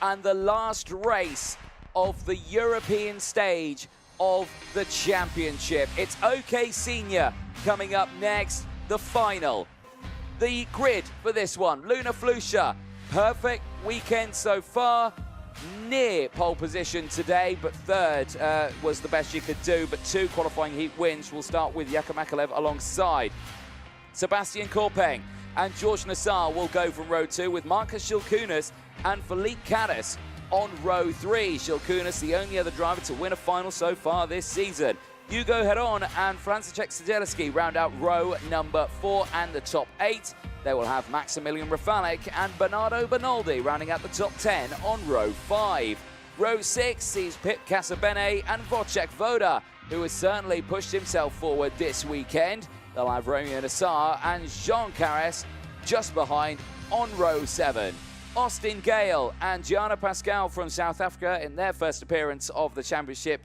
And the last race of the European stage of the championship. It's OK Senior coming up next, the final. The grid for this one, Luna Flusha, perfect weekend so far. Near pole position today, but third was the best you could do. But 2 qualifying heat wins. We'll start with Jakub Makalev alongside Sebastian Courpeng, and George Nassar will go from row 2 with Marcus Schilkunas and Filipe Caras on row 3. Schilkunas, the only other driver to win a final so far this season. Hugo Heron and Franciszek Siedzielski round out row number 4 and the top 8. They will have Maximilian Rafalik and Bernardo Bernaldi rounding out the top 10 on row 5. Row 6 sees Pip Casabene and Wojciech Woda, who has certainly pushed himself forward this weekend. They'll have Romeo Nassar and Jean Caras just behind on row 7. Austin Gale and Gianna Pascal from South Africa in their first appearance of the championship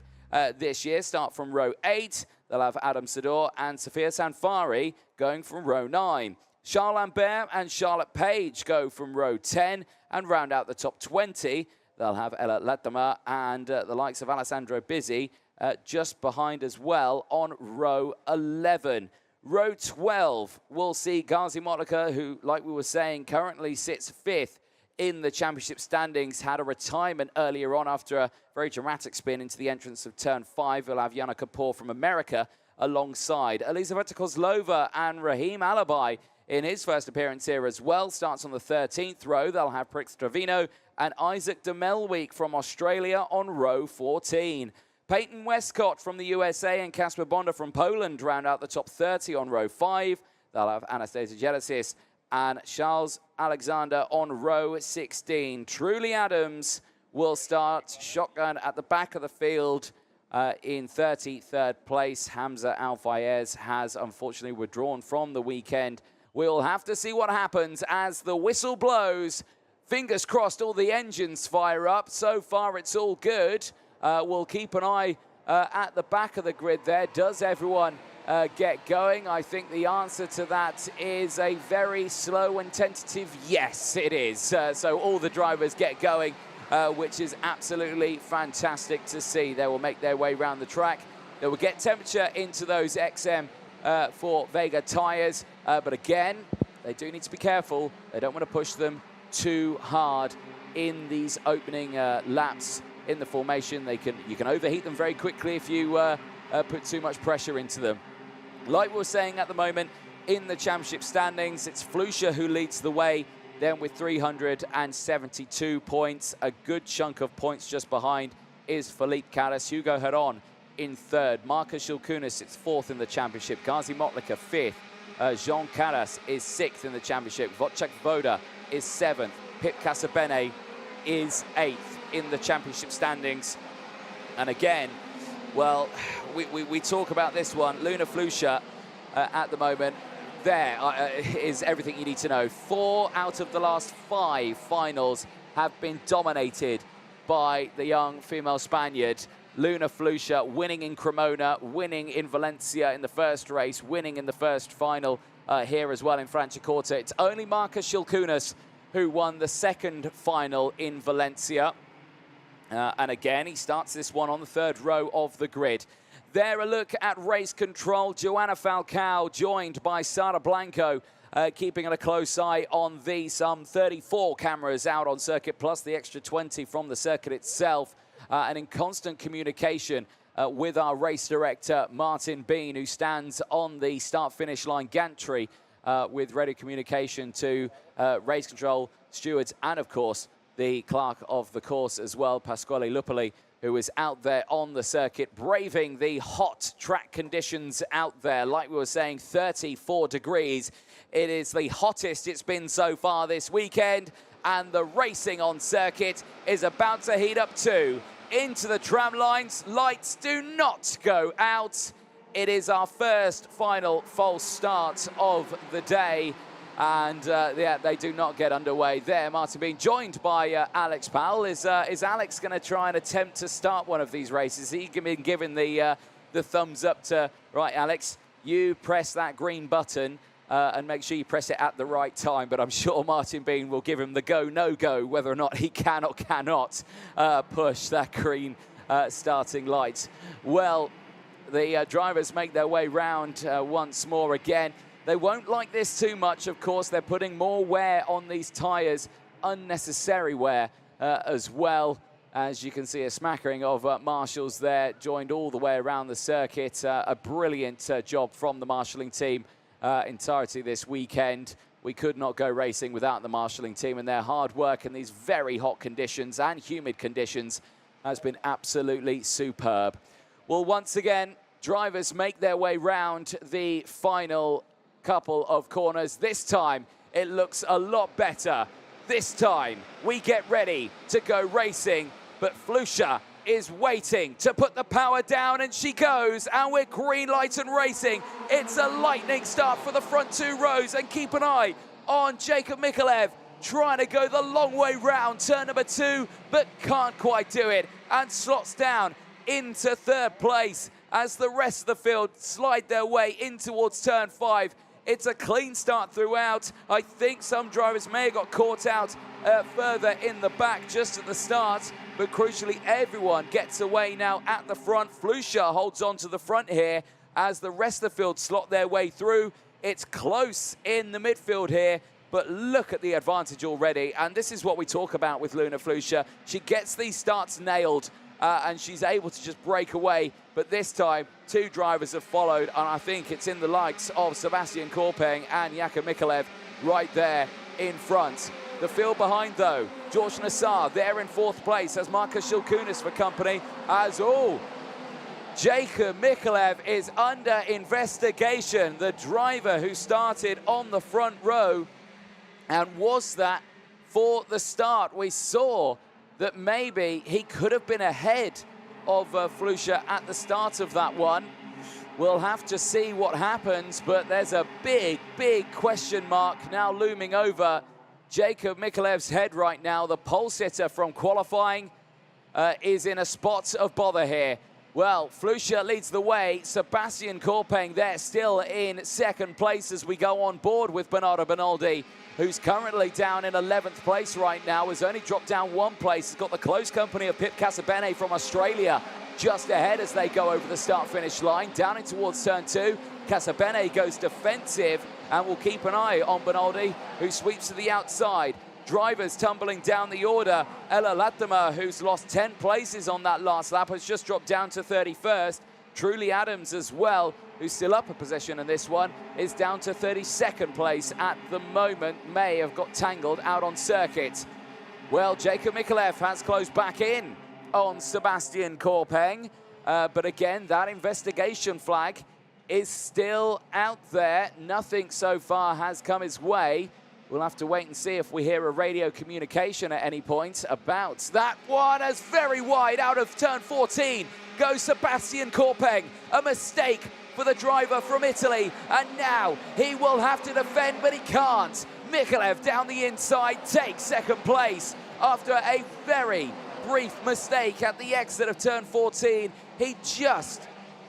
this year start from row 8. They'll have Adam Sador and Sophia Sanfari going from row 9. Charles Lambert and Charlotte Page go from row 10 and round out the top 20. They'll have Ella Latama and the likes of Alessandro Bizzi just behind as well on row 11. Row 12 will see Gazi Motlaka, who, like we were saying, currently sits 5th in the championship standings, had a retirement earlier on after a very dramatic spin into the entrance of turn 5. We'll have Yana Kapoor from America alongside Elizaveta Kozlova and Rahim Alabai in his first appearance here as well. Starts on the 13th row. They'll have Prix Trevino and Isaac de Melweek from Australia on row 14. Peyton Westcott from the USA and Kasper Bonda from Poland round out the top 30 on row 5. They'll have Anastasia Gelisis and Charles Alexander on row 16. Truly Adams will start shotgun at the back of the field in 33rd place. Hamza Al-Fayez has unfortunately withdrawn from the weekend. We'll have to see what happens as the whistle blows. Fingers crossed all the engines fire up. So far it's all good. We'll keep an eye at the back of the grid there. Does everyone get going? I think the answer to that is a very slow and tentative yes, it is. So all the drivers get going, which is absolutely fantastic to see. They will make their way around the track. They will get temperature into those XM for Vega tyres. But again, they do need to be careful. They don't want to push them too hard in these opening laps in the formation. You can overheat them very quickly if you put too much pressure into them. Like we were saying at the moment, in the championship standings, it's Flusha who leads the way, then with 372 points. A good chunk of points just behind is Filipe Caras. Hugo Heron in 3rd. Marcus Schilkunas sits 4th in the championship. Gazi Motlaka 5th. Jean Caras is 6th in the championship. Wojciech Woda is 7th. Pip Casabene is 8th in the championship standings. And again, well, we talk about this one. Luna Flusha at the moment. There is everything you need to know. 4 out of the last 5 finals have been dominated by the young female Spaniard. Luna Flusha winning in Cremona, winning in Valencia in the first race, winning in the first final here as well in Franciacorta. It's only Marcus Schilkunas who won the second final in Valencia. And again, he starts this one on the 3rd row of the grid. There, a look at race control. Joanna Falcao joined by Sara Blanco, keeping a close eye on some 34 cameras out on Circuit Plus, the extra 20 from the circuit itself, and in constant communication with our race director, Martin Bean, who stands on the start-finish line gantry with radio communication to race control stewards and, of course, the clerk of the course as well, Pasquale Lupoli, who is out there on the circuit, braving the hot track conditions out there. Like we were saying, 34 degrees. It is the hottest it's been so far this weekend, and the racing on circuit is about to heat up too. Into the tram lines, lights do not go out. It is our first final false start of the day. And yeah, they do not get underway there. Martin Bean joined by Alex Powell. Is Alex going to try and attempt to start one of these races? He's been given the thumbs up to, right, Alex, you press that green button and make sure you press it at the right time. But I'm sure Martin Bean will give him the go, no go, whether or not he can or cannot push that green starting light. Well, the drivers make their way round once more again. They won't like this too much, of course. They're putting more wear on these tyres, unnecessary wear as well. As you can see, a smattering of marshals there, joined all the way around the circuit. A brilliant job from the marshalling team entirety this weekend. We could not go racing without the marshalling team, and their hard work in these very hot conditions and humid conditions has been absolutely superb. Well, once again, drivers make their way round the final couple of corners. This time, it looks a lot better. This time, we get ready to go racing, but Flusha is waiting to put the power down, and she goes, and we're green light and racing. It's a lightning start for the front two rows, and keep an eye on Jakub Mikulev, trying to go the long way round turn number 2, but can't quite do it, and slots down into third place as the rest of the field slide their way in towards turn 5. It's a clean start throughout. I think some drivers may have got caught out further in the back just at the start, but crucially everyone gets away now at the front. Flusha holds on to the front here as the rest of the field slot their way through. It's close in the midfield here, but look at the advantage already, and this is what we talk about with Luna Flusha. She gets these starts nailed, and she's able to just break away. But this time, two drivers have followed, and I think it's in the likes of Sebastian Korpeng and Jakub Mikulev right there in front. The field behind, though, George Nassar there in 4th place as Marcus Shilkunis for company. As all, Jakub Mikulev is under investigation, the driver who started on the front row. And was that for the start? We saw that maybe he could have been ahead of Flusha at the start of that one. We'll have to see what happens, but there's a big, big question mark now looming over Jakub Mikulev's head right now. The pole sitter from qualifying is in a spot of bother here. Well, Flusha leads the way. Sebastian Korpeng there still in 2nd place as we go on board with Bernardo Benoldi, who's currently down in 11th place right now, has only dropped down 1 place. He's got the close company of Pip Casabene from Australia just ahead as they go over the start-finish line. Down in towards turn 2, Casabene goes defensive, and we'll keep an eye on Benoldi, who sweeps to the outside. Drivers tumbling down the order. Ella Latimer, who's lost 10 places on that last lap, has just dropped down to 31st. Truly Adams as well, who's still up a position in this one, is down to 32nd place at the moment. May have got tangled out on circuit. Well, Jakub Mikulev has closed back in on Sebastian Korpeng, but again, that investigation flag is still out there. Nothing so far has come his way. We'll have to wait and see if we hear a radio communication at any point about that one. As very wide out of turn 14 goes Sebastian Korpeng. A mistake for the driver from Italy, and now he will have to defend, but he can't. Mikulev down the inside takes 2nd place after a very brief mistake at the exit of turn 14. He just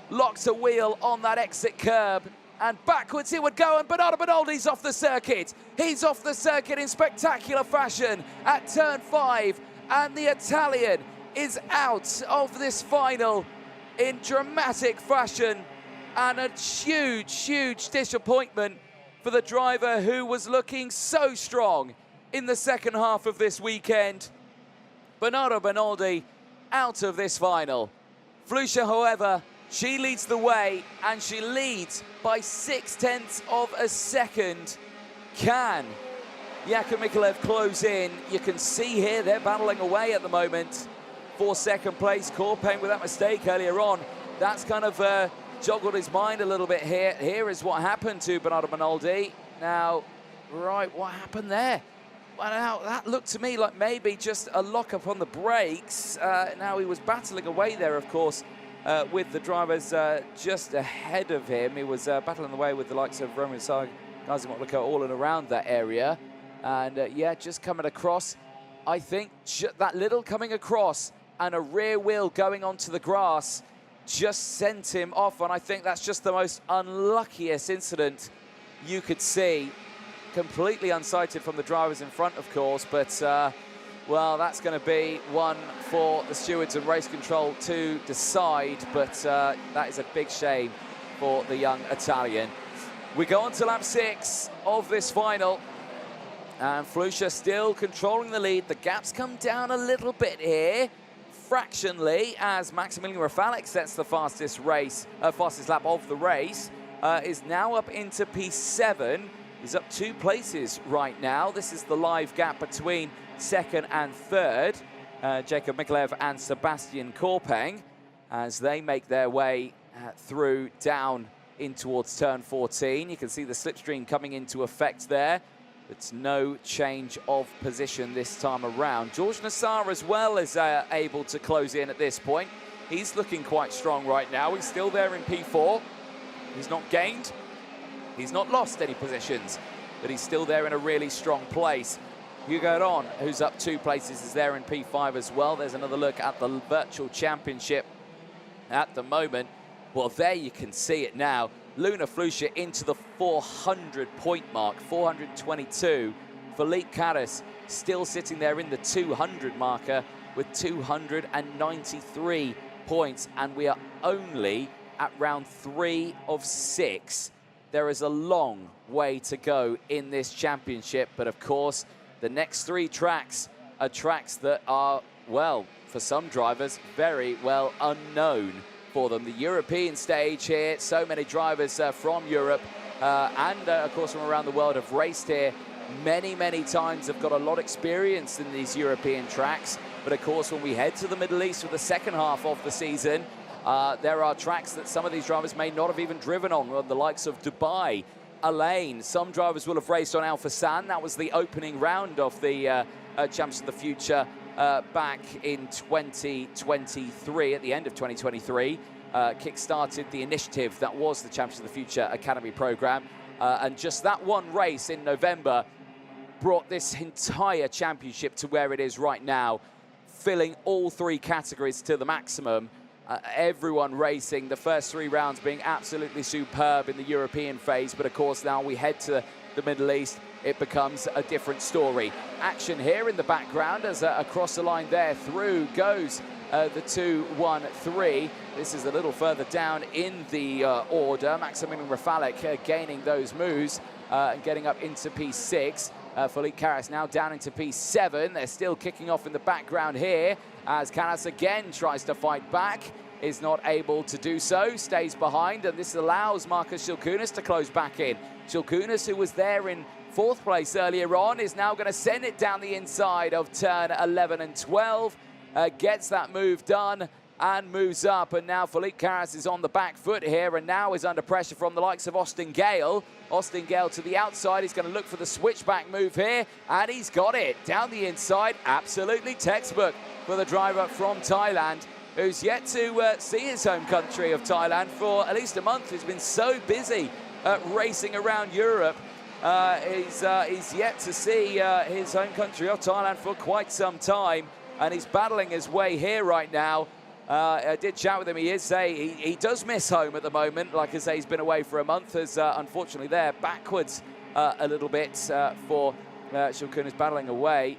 locks a wheel on that exit curb, and backwards he would go, and Bernardo Benoldi's off the circuit. He's off the circuit in spectacular fashion at turn 5, and the Italian is out of this final in dramatic fashion, and a huge, huge disappointment for the driver who was looking so strong in the 2nd half of this weekend. Bernardo Benoldi out of this final. Flusha, however, she leads the way, and she leads by 0.6 of a second. Can Jakub Mikulev close in? You can see here they're battling away at the moment for 2nd place. Korpeng with that mistake earlier on, that's kind of joggled his mind a little bit here. Here is what happened to Bernardo Benoldi. Now, right, what happened there? Well, now, that looked to me like maybe just a lock-up on the brakes. Now, he was battling away there, of course, with the drivers just ahead of him. He was battling away with the likes of Roman Sag, Nazimotliko, all and around that area. And, yeah, just coming across, I think that little coming across and a rear wheel going onto the grass just sent him off. And I think that's just the most unluckiest incident you could see. Completely unsighted from the drivers in front, of course, but well, that's going to be one for the stewards and race control to decide, but that is a big shame for the young Italian. We go on to lap 6 of this final, and Flucher still controlling the lead. The gap's come down a little bit here, fractionally, as Maximilian Rafalik sets the fastest lap of the race, is now up into P7. He's up 2 places right now. This is the live gap between second and third. Jacob Mikolev and Sebastian Korpeng, as they make their way through down in towards turn 14. You can see the slipstream coming into effect there. It's no change of position this time around. George Nassar as well is able to close in at this point. He's looking quite strong right now. He's still there in P4. He's not gained. He's not lost any positions, but he's still there in a really strong place. Hugo Heron, who's up 2 places, is there in P5 as well. There's another look at the Virtual Championship at the moment. Well, there you can see it now. Luna Flucher into the 400-point mark, 422. Filipe Caras still sitting there in the 200 marker with 293 points, and we are only at round 3 of 6. There is a long way to go in this championship, but of course, the next 3 tracks are tracks that are, well, for some drivers, very well unknown for them. The European stage here, so many drivers from Europe and, of course, from around the world have raced here many times, have got a lot of experience in these European tracks. But, of course, when we head to the Middle East for the second half of the season, there are tracks that some of these drivers may not have even driven on the likes of Dubai, Al-Ain. Some drivers will have raced on Al Fassan. That was the opening round of the Champs of the Future back in 2023, at the end of 2023. Kick-started the initiative that was the Champs of the Future Academy program. And just that one race in November brought this entire championship to where it is right now, filling all 3 categories to the maximum. Everyone racing, the first 3 rounds being absolutely superb in the European phase, but of course now we head to the Middle East, it becomes a different story. Action here in the background as across the line there through goes the 2-1-3. This is a little further down in the order. Maximilian Rafalik gaining those moves and getting up into P6. Filipe Caras now down into P7. They're still kicking off in the background here as Caras again tries to fight back, is not able to do so, stays behind, and this allows Marcus Schilkunis to close back in. Schilkunis, who was there in 4th place earlier on, is now going to send it down the inside of turn 11 and 12, gets that move done and moves up, and now Filipe Caras is on the back foot here and now is under pressure from the likes of Austin Gale. Austin Gale to the outside, he's going to look for the switchback move here, and he's got it down the inside. Absolutely textbook for the driver from Thailand, who's yet to see his home country of Thailand for at least a month. He's been so busy racing around Europe. He's yet to see his home country of Thailand for quite some time, and he's battling his way here right now. I did chat with him. He does miss home at the moment. Like I say, he's been away for a month, as unfortunately they're backwards a little bit for Schilkunis battling away.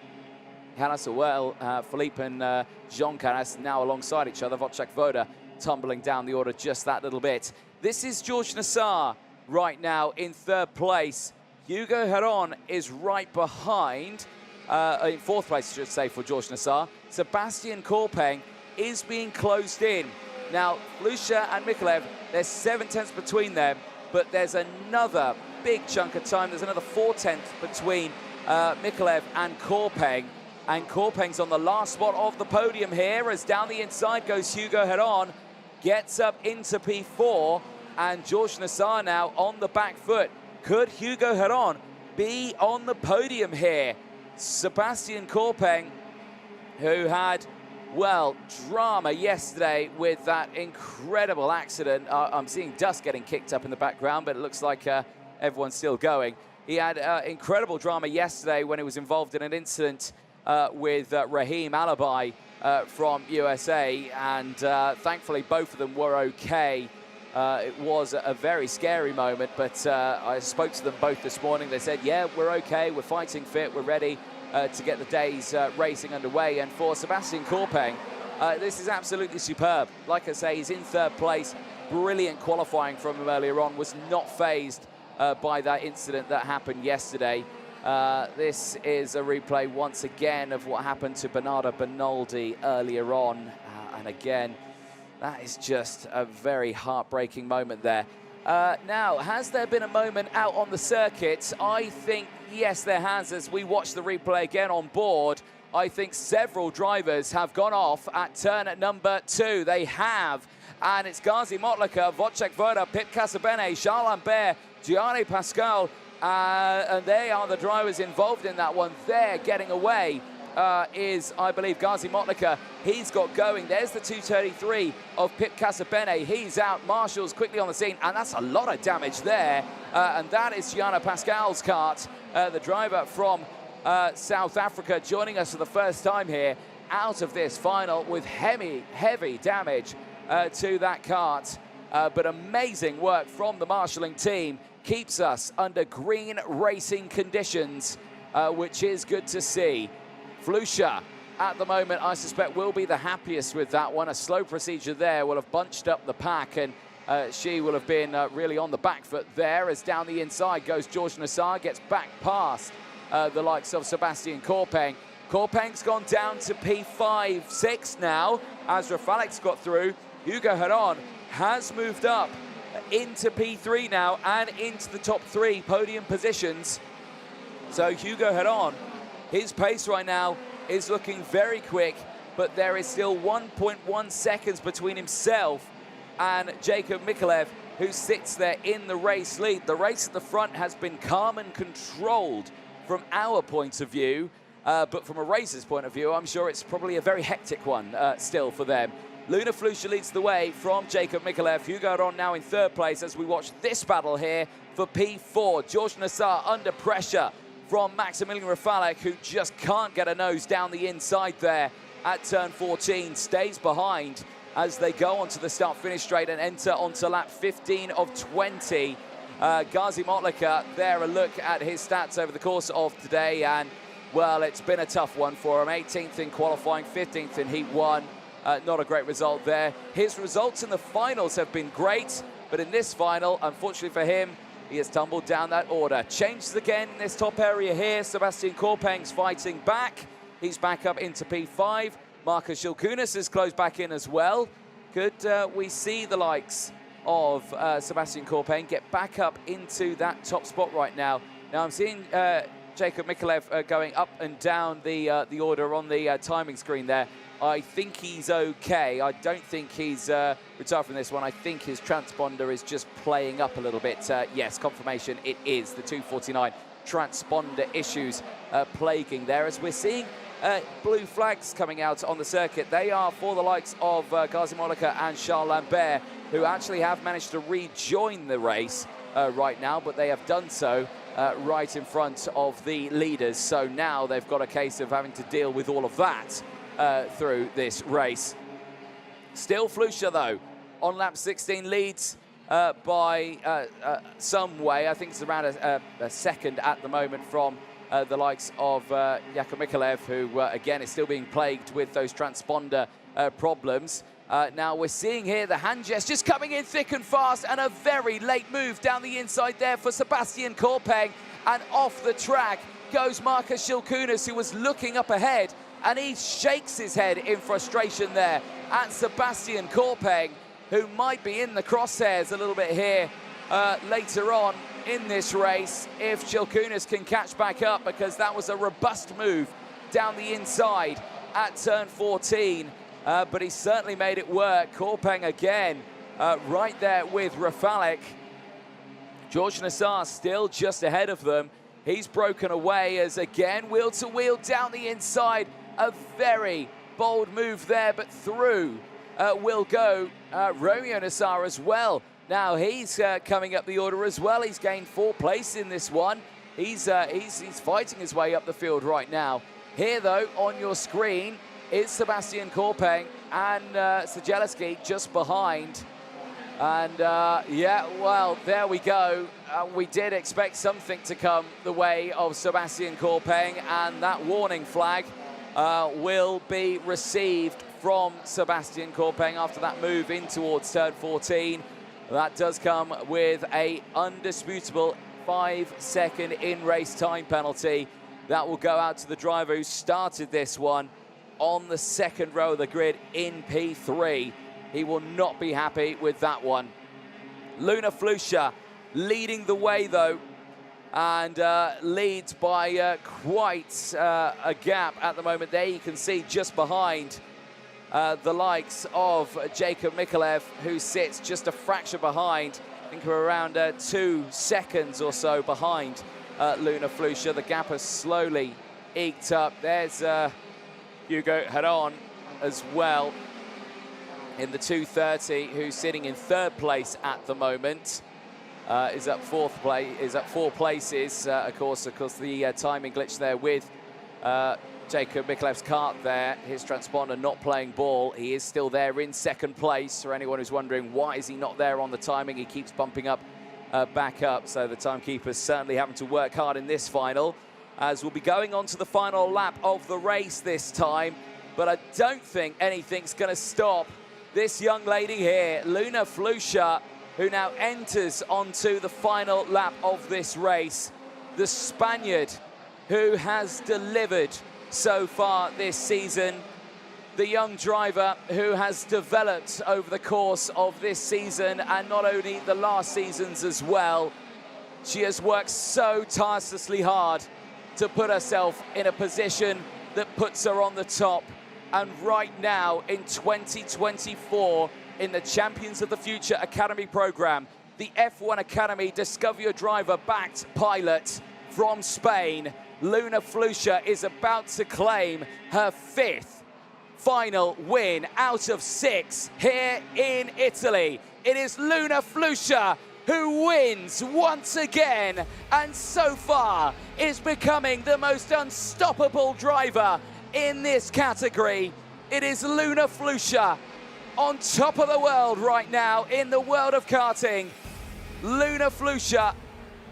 Caras well, Filipe and Jean Caras now alongside each other. Wojciech Woda tumbling down the order just that little bit. This is George Nassar right now in 3rd place. Hugo Heron is right behind, in 4th place, I should say, for George Nassar. Sebastian Korpeng is being closed in. Now, Flucher and Mikolev, there's 7 tenths between them, but there's another big chunk of time. There's another 4 tenths between Mikolev and Korpeng. And Korpeng's on the last spot of the podium here, as down the inside goes Hugo Heron, gets up into P4, and George Nassar now on the back foot. Could Hugo Heron be on the podium here? Sebastian Korpeng, who had, well, drama yesterday with that incredible accident. I'm seeing dust getting kicked up in the background, but it looks like everyone's still going. He had incredible drama yesterday when he was involved in an incident with Rahim Alabai from USA, and thankfully both of them were okay. It was a very scary moment, but I spoke to them both this morning. They said, yeah, we're okay, we're fighting fit, we're ready to get the day's racing underway. And for Sebastian Courpeng, this is absolutely superb. Like I say, he's in third place. Brilliant qualifying from him earlier on, was not fazed by that incident that happened yesterday. This is a replay once again of what happened to Bernardo Bernoldi earlier on. And again, that is just a very heartbreaking moment there. Now, has there been a moment out on the circuit? I think, yes, there has. As we watch the replay again on board, I think several drivers have gone off at turn at number 2. They have. And it's Gazi Motlaka, Wojciech Woda, Pip Casabene, Charles Lambert, Gianni Pascal, and they are the drivers involved in that one. They're getting away. Is, I believe, Gazi Motlaka. He's got going. There's the 233 of Pip Casabene. He's out. Marshall's quickly on the scene, and that's a lot of damage there. And that is Gianna Pascal's kart, the driver from South Africa, joining us for the first time here out of this final with heavy damage to that kart. But amazing work from the marshalling team. Keeps us under green racing conditions, which is good to see. Flusha, at the moment, I suspect will be the happiest with that one. A slow procedure there will have bunched up the pack, and she will have been really on the back foot there, as down the inside goes George Nassar, gets back past the likes of Sebastian Courpeng. Courpeng's gone down to P5-6 now, as Rafalek's got through. Hugo Heron has moved up into P3 now and into the top 3 podium positions. So Hugo Heron, his pace right now is looking very quick, but there is still 1.1 seconds between himself and Jakub Mikulev, who sits there in the race lead. The race at the front has been calm and controlled from our point of view, but from a racer's point of view, I'm sure it's probably a very hectic one still for them. Luna Flusha leads the way from Jakub Mikulev. Hugo Heron now in third place as we watch this battle here for P4. George Nassar under pressure from Maximilian Rafalek, who just can't get a nose down the inside there at turn 14, stays behind as they go onto the start-finish straight and enter onto lap 15 of 20. Gazi Motlaka, there a look at his stats over the course of today, and, well, it's been a tough one for him. 18th in qualifying, 15th in Heat 1. Not a great result there. His results in the finals have been great, but in this final, unfortunately for him, he has tumbled down that order. Changes again in this top area here. Sebastian Courpeng's fighting back. He's back up into P5. Markus Schilkunas has closed back in as well. Could we see the likes of Sebastian Courpeng get back up into that top spot right now? Now I'm seeing Jakub Mikulev going up and down the order on the timing screen there. I think he's okay. I don't think he's retired from this one. I think his transponder is just playing up a little bit. Yes, confirmation, it is the 249 transponder issues plaguing there, as we're seeing blue flags coming out on the circuit. They are for the likes of Gazi Motlaka and Charles Lambert, who actually have managed to rejoin the race right now, but they have done so right in front of the leaders. So now they've got a case of having to deal with all of that through this race. Still Flusha, though, on lap 16 leads by some way. I think it's around a second at the moment from the likes of Jakub Mikulev, who, again, is still being plagued with those transponder problems. Now we're seeing here the hand gestures coming in thick and fast, and a very late move down the inside there for Sebastian Courpeng. And off the track goes Markus Schilkunas, who was looking up ahead, and he shakes his head in frustration there at Sebastian Courpeng, who might be in the crosshairs a little bit here later on in this race if Schilkunas can catch back up, because that was a robust move down the inside at turn 14. But he certainly made it work. Courpeng again right there with Rafalek. George Nassar still just ahead of them. He's broken away as, again, wheel to wheel down the inside. A very bold move there, but through will go Romeo Nassar as well. Now he's coming up the order as well. He's gained 4th place in this one. He's fighting his way up the field right now. Here, though, on your screen is Sebastian Courpeng and Sejeleski just behind. And yeah, well, there we go. We did expect something to come the way of Sebastian Courpeng, and that warning flag will be received from Sebastian Courpeng after that move in towards turn 14. That does come with a undisputable 5-second in-race time penalty. That will go out to the driver who started this one on the second row of the grid in P3. He will not be happy with that one. Luna Flusha leading the way, though, and leads by quite a gap at the moment. There you can see just behind the likes of Jakub Mikulev, who sits just a fraction behind. I think we're around 2 seconds or so behind Luna Flusha. The gap has slowly eked up. There's Hugo Heron as well in the 2:30, who's sitting in 3rd place at the moment. Is up 4th place, is up 4 places. Of course, the timing glitch there with Jakub Mikulev's kart there. His transponder not playing ball. He is still there in 2nd place. For anyone who's wondering why is he not there on the timing, he keeps bumping up, back up. So the timekeeper's certainly having to work hard in this final, as we'll be going on to the final lap of the race this time. But I don't think anything's going to stop this young lady here, Luna Flusha, who now enters onto the final lap of this race. The Spaniard who has delivered so far this season. The young driver who has developed over the course of this season, and not only the last seasons as well. She has worked so tirelessly hard to put herself in a position that puts her on the top. And right now, in 2024, in the Champions of the Future Academy program, the F1 Academy Discover Your Driver-backed pilot from Spain, Luna Flusha is about to claim her 5th final win out of 6 here in Italy. It is Luna Flusha who wins once again, and so far is becoming the most unstoppable driver in this category. It is Luna Flusha on top of the world right now in the world of karting. Luna Flusha,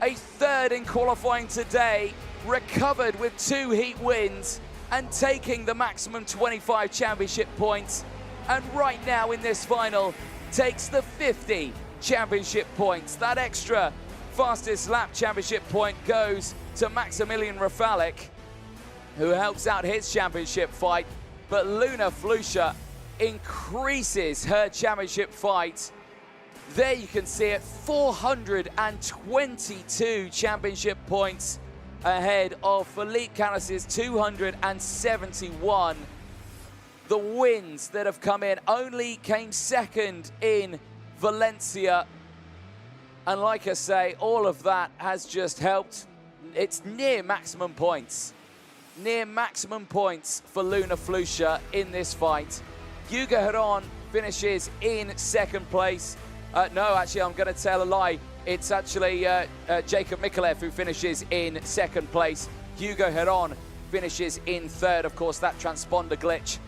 a 3rd in qualifying today, recovered with 2 heat wins and taking the maximum 25 championship points. And right now in this final, takes the 50 championship points. That extra fastest lap championship point goes to Maximilian Rafalik, who helps out his championship fight. But Luna Flusha increases her championship fight. There you can see it, 422 championship points ahead of Felipe Canales' 271. The wins that have come in only came 2nd in Valencia. And like I say, all of that has just helped. It's near maximum points. Near maximum points for Luna Flusha in this fight. Hugo Heron finishes in 2nd place. No, actually, I'm going to tell a lie. It's actually Jakub Mikulev who finishes in 2nd place. Hugo Heron finishes in 3rd. Of course, that transponder glitch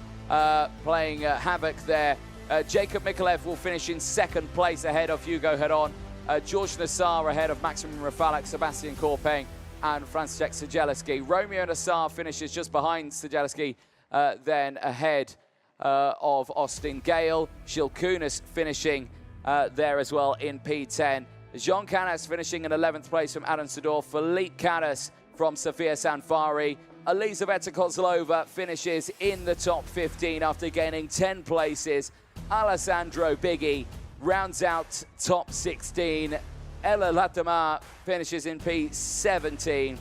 playing havoc there. Jakub Mikulev will finish in 2nd place ahead of Hugo Heron. George Nassar ahead of Maximilian Rafalik, Sebastian Courpeng, and Franciszek Siedzielski. Romeo Nassar finishes just behind Siedzielski, then ahead of Austin Gale. Gilles Kunis finishing there as well in P10. Jean Canas finishing in 11th place from Adam Sedor. Felipe Canas from Sofia Sanfari. Elizaveta Kozlova finishes in the top 15 after gaining 10 places. Alessandro Biggi rounds out top 16. Ella Latama finishes in P17.